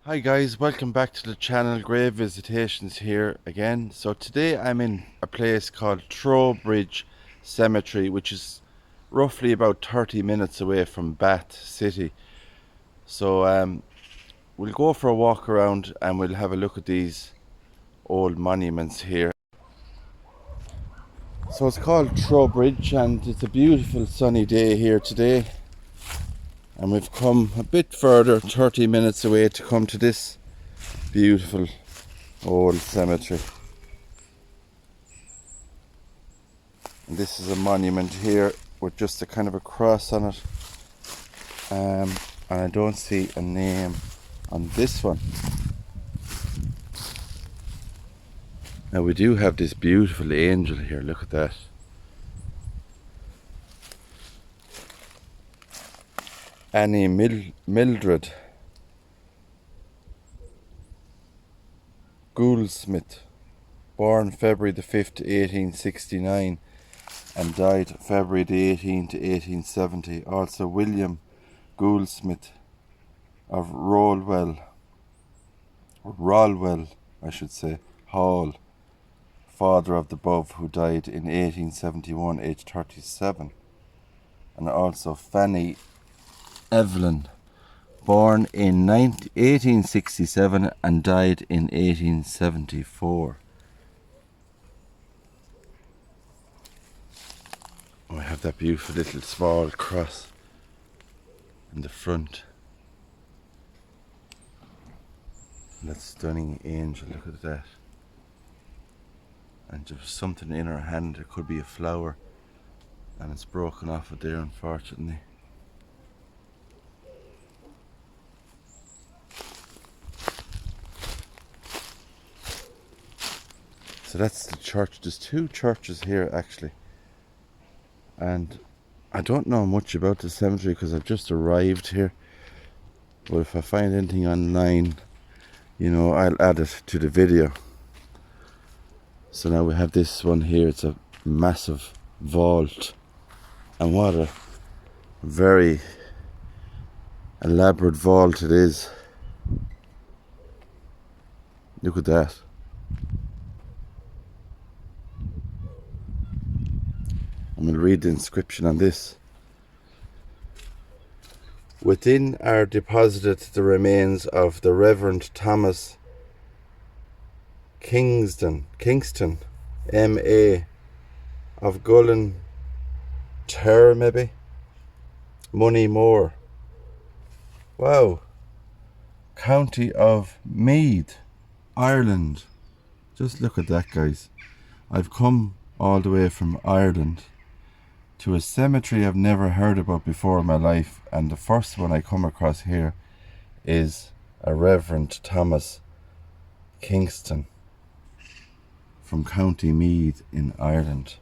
Hi guys, welcome back to the channel. Grave Visitations here again. So today I'm in a place called Trowbridge Cemetery, which is roughly about 30 minutes away from Bath City. So we'll go for a walk around and we'll have a look at these old monuments here. So it's called Trowbridge and it's a beautiful sunny day here today. And we've come a bit further, 30 minutes away, to come to this beautiful old cemetery. And this is a monument here with just a kind of a cross on it, and I don't see a name on this one. Now we do have this beautiful angel here, look at that. Annie Mildred Gouldsmith, born February the 5th, 1869 and died February the 18th, 1870. Also William Gouldsmith of Rolwell, I should say, Hall, father of the above, who died in 1871, aged 37. And also Fanny Evelyn, born in 1867 and died in 1874. We have that beautiful little small cross in the front. And that stunning angel, look at that. And there's something in her hand, it could be a flower, and it's broken off of there, unfortunately. So that's the church. There's two churches here actually, and I don't know much about the cemetery because I've just arrived here, but if I find anything online, you know, I'll add it to the video. So now we have this one here. It's a massive vault, and what a very elaborate vault it is. Look at that. And we'll read the inscription on this. Within are deposited the remains of the Reverend Thomas Kingston, M.A. of Gullen Ter, maybe? Moneymore. Wow. County of Meath, Ireland. Just look at that, guys. I've come all the way from Ireland to a cemetery I've never heard about before in my life, and the first one I come across here is a Reverend Thomas Kingston from County Meath in Ireland,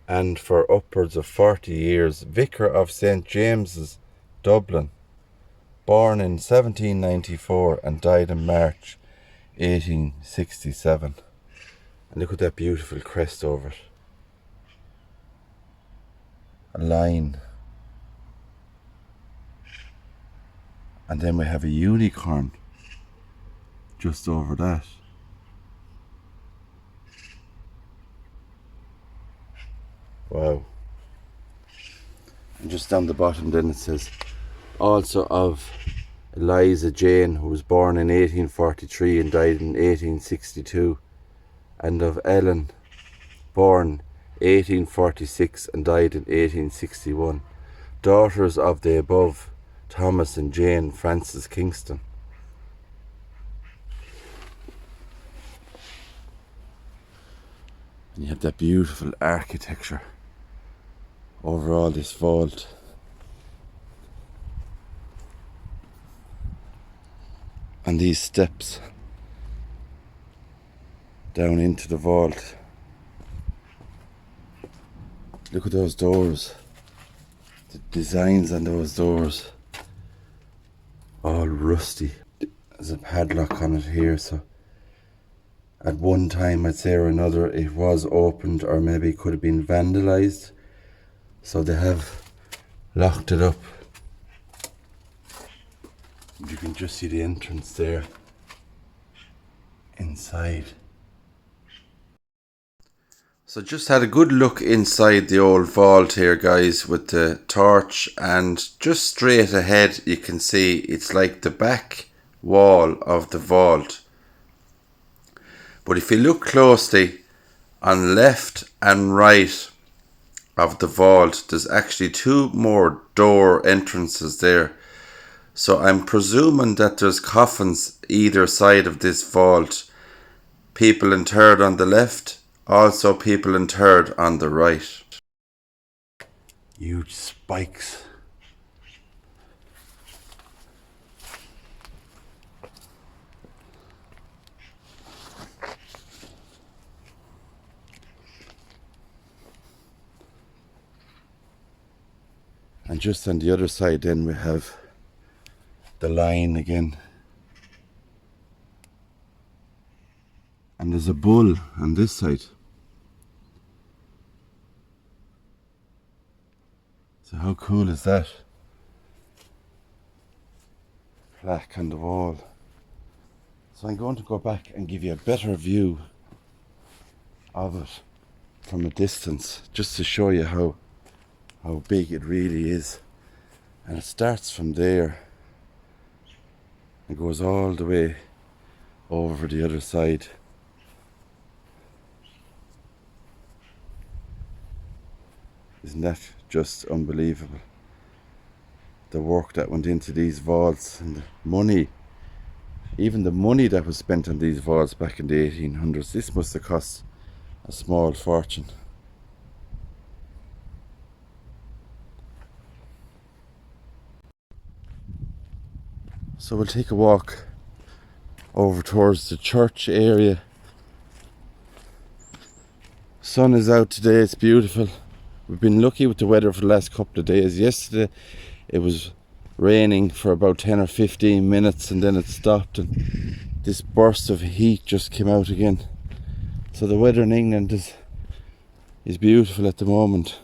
and for upwards of 40 years Vicar of St. James's, Dublin, born in 1794 and died in March 1867. And look at that beautiful crest over it. A lion. And then we have a unicorn just over that. Wow. And just down the bottom then it says, also of Eliza Jane, who was born in 1843 and died in 1862, and of Ellen, born 1846 and died in 1861, daughters of the above, Thomas and Jane Frances Kingston. And you have that beautiful architecture over all this vault. And these steps down into the vault. Look at those doors. The designs on those doors. All rusty. There's a padlock on it here, so at one time, I'd say, or another, it was opened, or maybe it could have been vandalized. So they have locked it up. You can just see the entrance there inside. So just had a good look inside the old vault here, guys, with the torch, and just straight ahead you can see it's like the back wall of the vault. But if you look closely on left and right of the vault, there's actually two more door entrances there. So I'm presuming that there's coffins either side of this vault. People interred on the left, also people interred on the right. Huge spikes. And just on the other side then we have the line again. And there's a bull on this side. So how cool is that? Plaque on the wall. So I'm going to go back and give you a better view of it from a distance, just to show you how big it really is. And it starts from there and goes all the way over the other side. Isn't that just unbelievable? The work that went into these vaults and the money, even the money that was spent on these vaults back in the 1800s. This must have cost a small fortune. So we'll take a walk over towards the church area. Sun is out today, it's beautiful. We've been lucky with the weather for the last couple of days. Yesterday it was raining for about 10 or 15 minutes and then it stopped, and this burst of heat just came out again. So the weather in England is beautiful at the moment.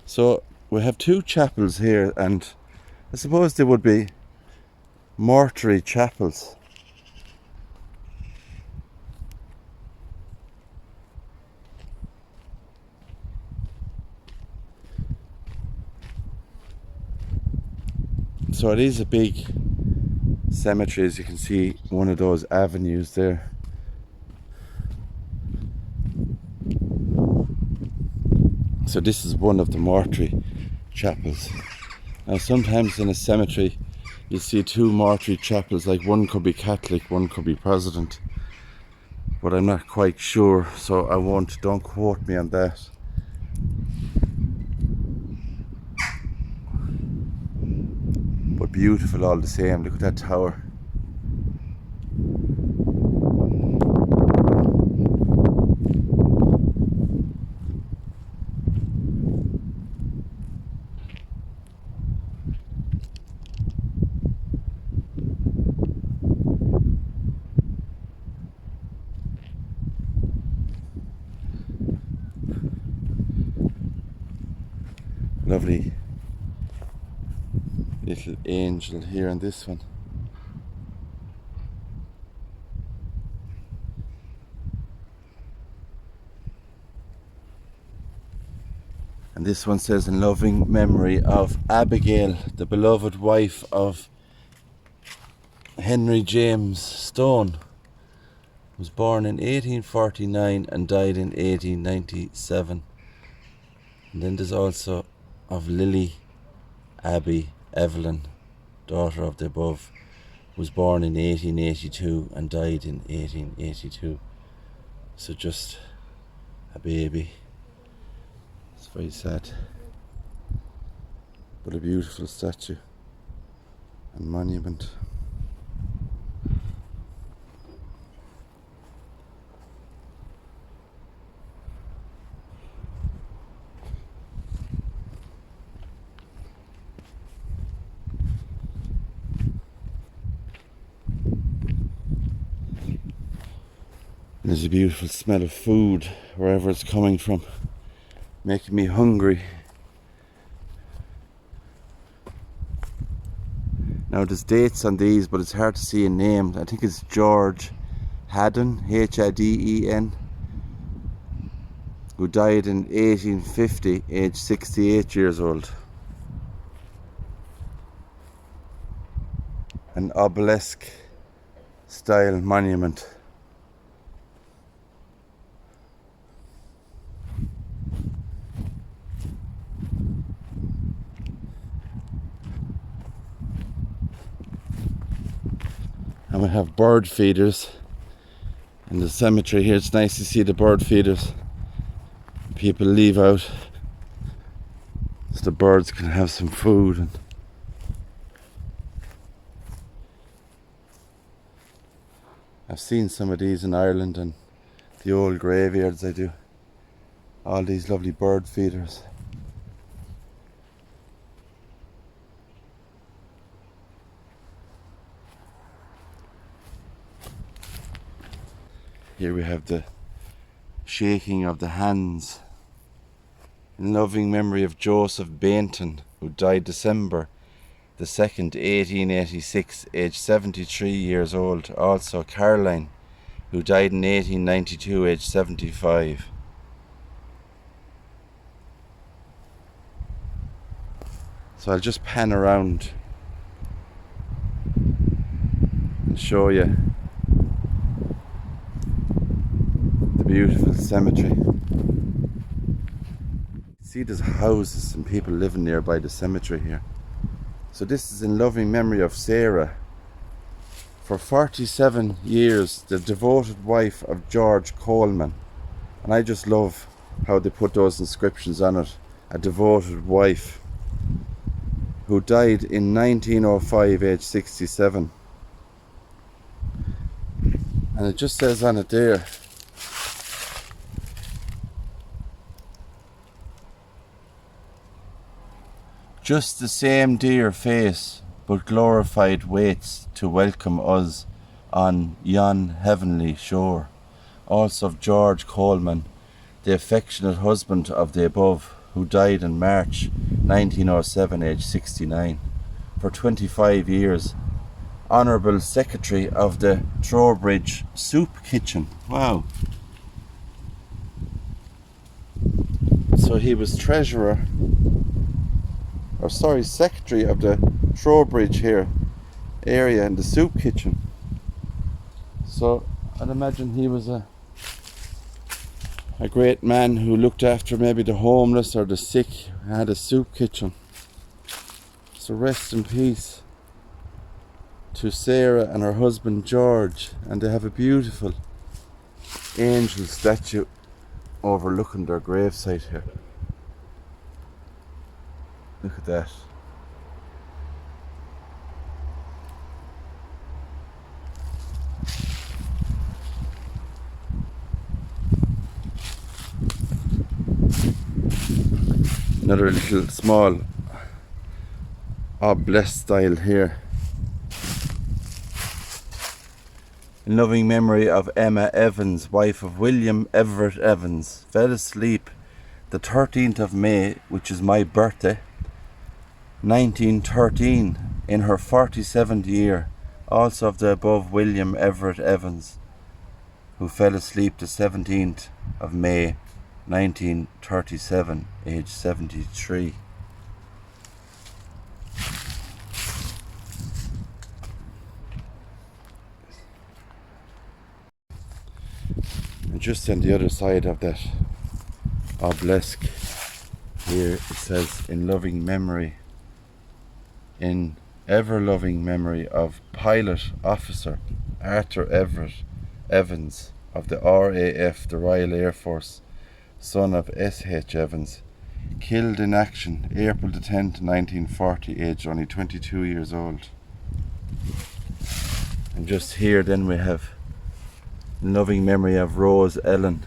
So we have two chapels here, and I suppose they would be mortuary chapels. So it is a big cemetery, as you can see, one of those avenues there. So this is one of the mortuary chapels. Now sometimes in a cemetery you see two mortuary chapels, like one could be Catholic, one could be Protestant, but I'm not quite sure, so don't quote me on that. But beautiful all the same. Look at that tower. Lovely little angel here on this one. And this one says, in loving memory of Abigail, the beloved wife of Henry James Stone, was born in 1849 and died in 1897. And then there's also of Lily Abby Evelyn, daughter of the above, was born in 1882 and died in 1882. So just a baby. It's very sad, but a beautiful statue and monument. And there's a beautiful smell of food wherever it's coming from, making me hungry. Now there's dates on these, but it's hard to see a name. I think it's George Haddon, Haden, who died in 1850, aged 68 years old. An obelisk style monument. And we have bird feeders in the cemetery here. It's nice to see the bird feeders. People leave out so the birds can have some food. And I've seen some of these in Ireland and the old graveyards. I do. All these lovely bird feeders. Here we have the shaking of the hands in loving memory of Joseph Bainton, who died December the 2nd, 1886, aged 73 years old. Also Caroline, who died in 1892, aged 75. So I'll just pan around and show you beautiful cemetery. See, there's houses and people living nearby the cemetery here. So this is in loving memory of Sarah, for 47 years the devoted wife of George Coleman. And I just love how they put those inscriptions on it. A devoted wife, who died in 1905, aged 67. And it just says on it there, just the same dear face, but glorified waits to welcome us on yon heavenly shore. Also of George Coleman, the affectionate husband of the above, who died in March 1907, aged 69. For 25 years, Honourable Secretary of the Trowbridge Soup Kitchen. Wow. So he was treasurer, secretary of the Trowbridge here area in the soup kitchen. So I'd imagine he was a great man who looked after maybe the homeless or the sick, had a soup kitchen. So rest in peace to Sarah and her husband George, and they have a beautiful angel statue overlooking their gravesite here. Look at that. Another little small obelisk style here. In loving memory of Emma Evans, wife of William Everett Evans, fell asleep the 13th of May, which is my birthday, 1913, in her 47th year. Also of the above William Everett Evans, who fell asleep the 17th of May 1937, age 73. And just on the other side of that obelisk here, it says, in loving memory, in ever-loving memory of Pilot Officer Arthur Everett Evans of the RAF, the Royal Air Force, son of S.H. Evans, killed in action April the 10th, 1940, aged only 22 years old. And just here then we have in loving memory of Rose Ellen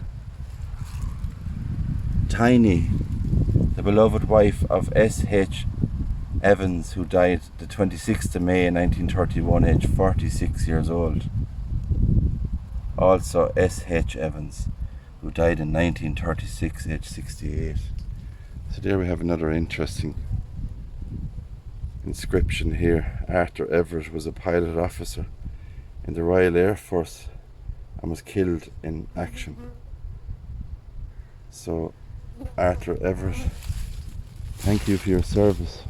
Tiny, the beloved wife of S.H. Evans, who died the 26th of May 1931, aged 46 years old. Also S.H. Evans, who died in 1936, aged 68. So there we have another interesting inscription here. Arthur Everett was a pilot officer in the Royal Air Force and was killed in action. So Arthur Everett, thank you for your service.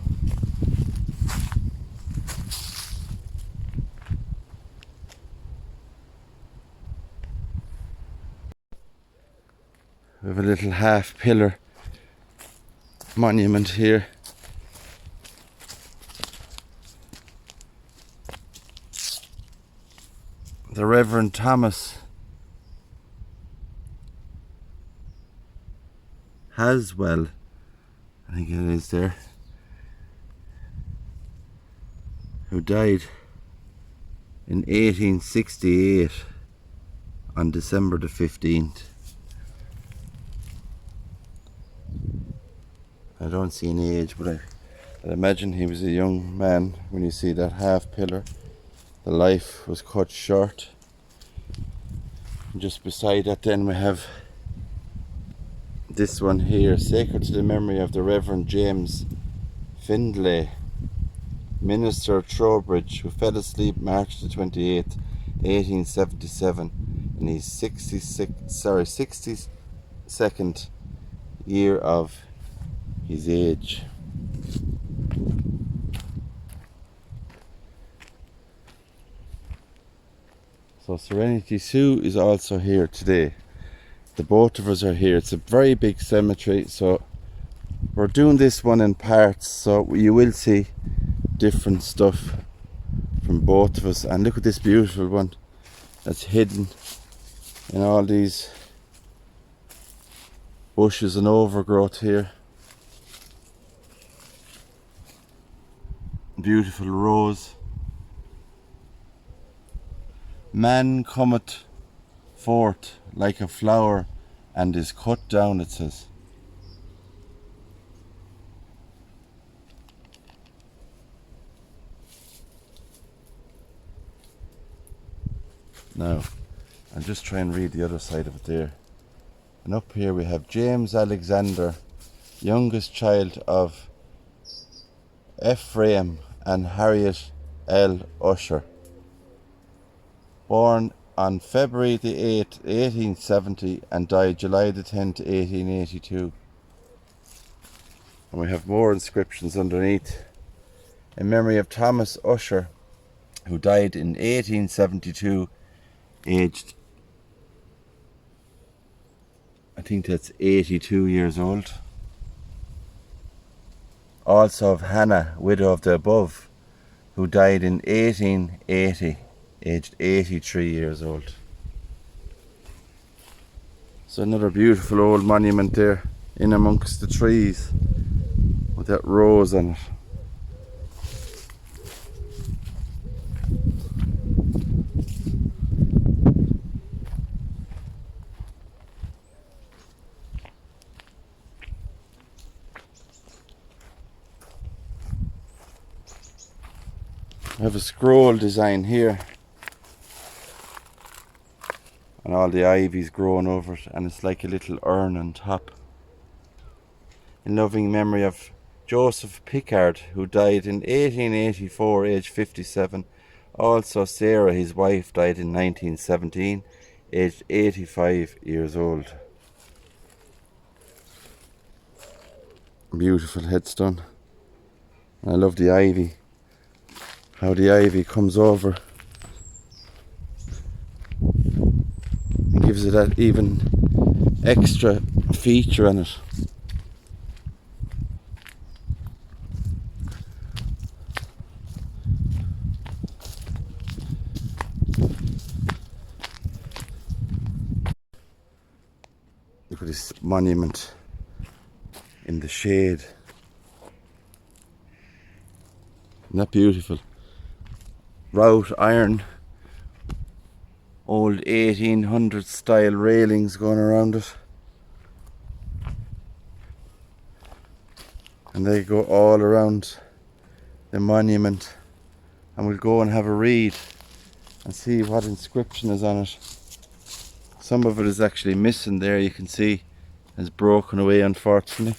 We have a little half pillar monument here. The Reverend Thomas Haswell, I think it is there, who died in 1868 on December the 15th. I don't see any age, but I imagine he was a young man. When you see that half pillar, the life was cut short. And just beside that then we have this one here, sacred to the memory of the Reverend James Findlay, minister of Trowbridge, who fell asleep March the 28th, 1877, in his 62nd year of his age. So Serenity Sue is also here today. The both of us are here. It's a very big cemetery, so we're doing this one in parts, so you will see different stuff from both of us. And look at this beautiful one that's hidden in all these bushes and overgrowth here. Beautiful rose. Man cometh forth like a flower and is cut down, it says. Now, I'll just try and read the other side of it there. And up here we have James Alexander, youngest child of Ephraim and Harriet L. Usher, born on February the 8th, 1870 and died July the 10th, 1882. And we have more inscriptions underneath. In memory of Thomas Usher, who died in 1872, aged, I think that's 82 years old. Also of Hannah, widow of the above, who died in 1880, aged 83 years old. So another beautiful old monument there in amongst the trees with that rose on it. I have a scroll design here and all the ivy's growing over it, and it's like a little urn on top. In loving memory of Joseph Pickard, who died in 1884, aged 57. Also Sarah, his wife, died in 1917, aged 85 years old. Beautiful headstone. I love the ivy. How the ivy comes over and gives it that even extra feature on it. Look at this monument in the shade. Isn't that beautiful? Wrought iron, old 1800 style railings going around it, and they go all around the monument, and we'll go and have a read and see what inscription is on it. Some of it is actually missing there, you can see. It's broken away, unfortunately.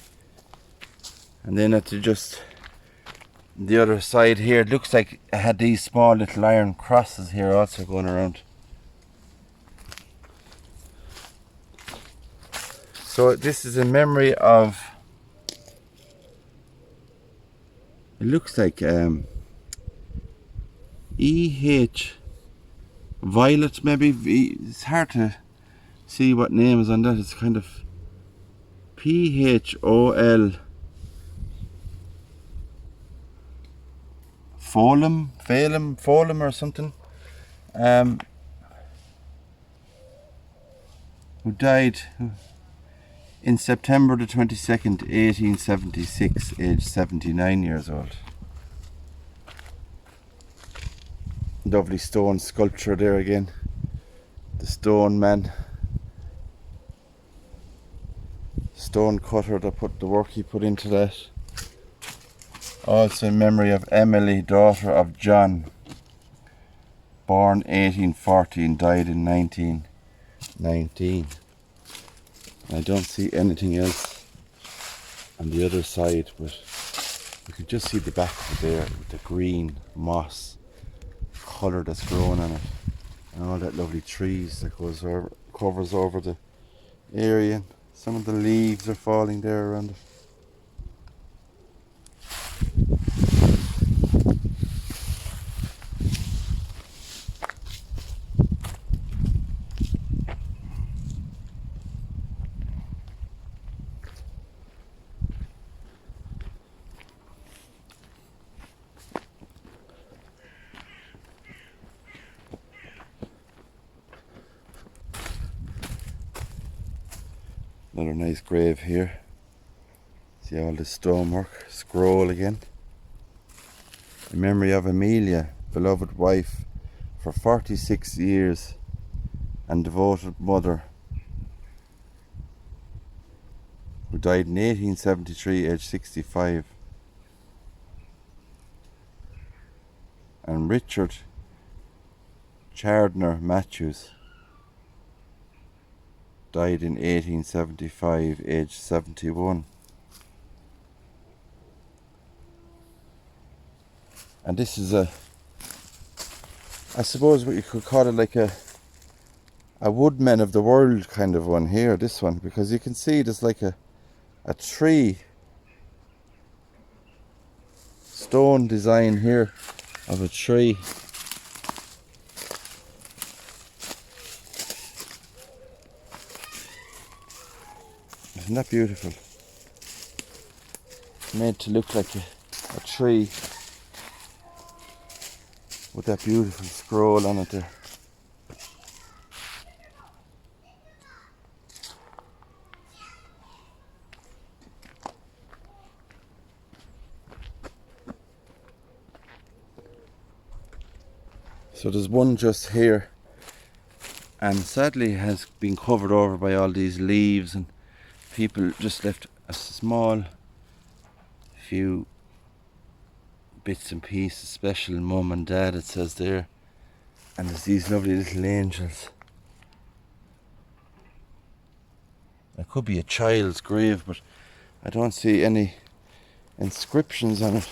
And then at the other side here, it looks like it had these small little iron crosses here also going around. So this is a memory of, it looks like E.H. Violet maybe. It's hard to see what name is on that. It's kind of P.H.O.L. Folum or something. Who died in September the 22nd, 1876, aged 79 years old. Lovely stone sculpture there again. The stone man. Stone cutter that put the work he put into that. Also in memory of Emily, daughter of John. Born 1814, died in 1919. I don't see anything else on the other side, but you can just see the back of it there with the green moss colour that's growing on it, and all that lovely trees that covers over the area. Some of the leaves are falling there around it. Another nice grave here. See all the stonework. Scroll again. In memory of Amelia, beloved wife for 46 years and devoted mother, who died in 1873, aged 65. And Richard Chardner Matthews, died in 1875, aged 71. And this is I suppose what you could call it, like a woodman of the world kind of one here, this one, because you can see there's like a tree stone design here of a tree. Isn't that beautiful? Made to look like a tree with that beautiful scroll on it there. So there's one just here, and sadly has been covered over by all these leaves, and people just left a small few bits and pieces, special mum and dad it says there, and there's these lovely little angels. It could be a child's grave, but I don't see any inscriptions on it.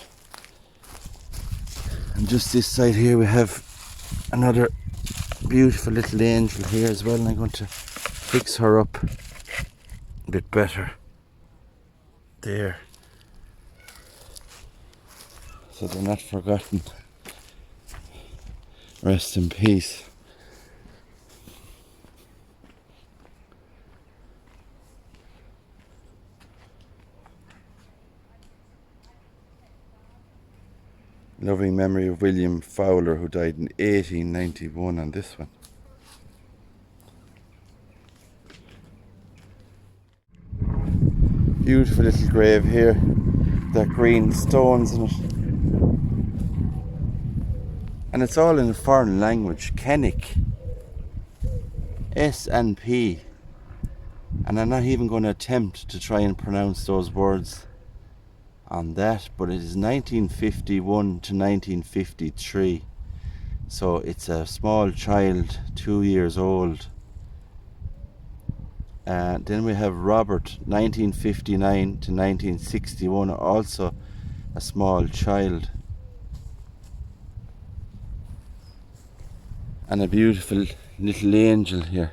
And just this side here we have another beautiful little angel here as well, and I'm going to fix her up a bit better there, so they're not forgotten. Rest in peace. Loving memory of William Fowler, who died in 1891 on this one. Beautiful little grave here, that green stones in it. And it's all in a foreign language, Kennick. S&P. And I'm not even going to attempt to try and pronounce those words on that, but it is 1951 to 1953. So it's a small child, 2 years old, Then we have Robert, 1959 to 1961, also a small child. And a beautiful little angel here.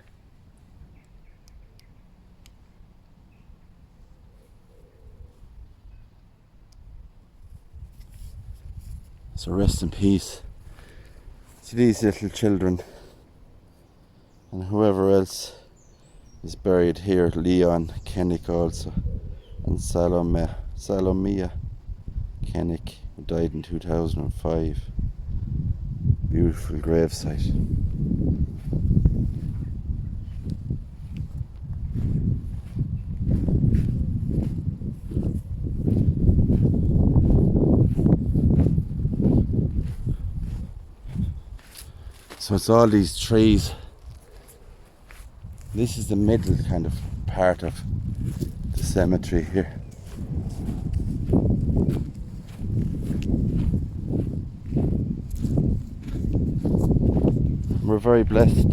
So rest in peace to these little children and whoever else is buried here. Leon Kennick also, and Salomia Kennick, who died in 2005. Beautiful gravesite. So it's all these trees. This is the middle kind of part of the cemetery here. We're very blessed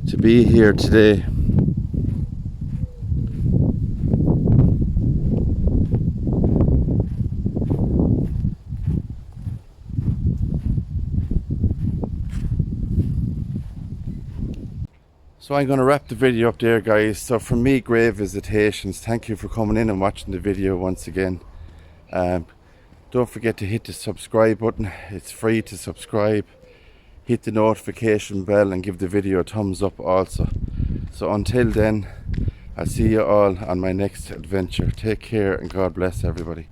to be here today. So I'm going to wrap the video up there, guys. So from me, Grave Visitations, thank you for coming in and watching the video once again. Don't forget to hit the subscribe button. It's free to subscribe. Hit the notification bell and give the video a thumbs up also. So until then, I'll see you all on my next adventure. Take care and God bless everybody.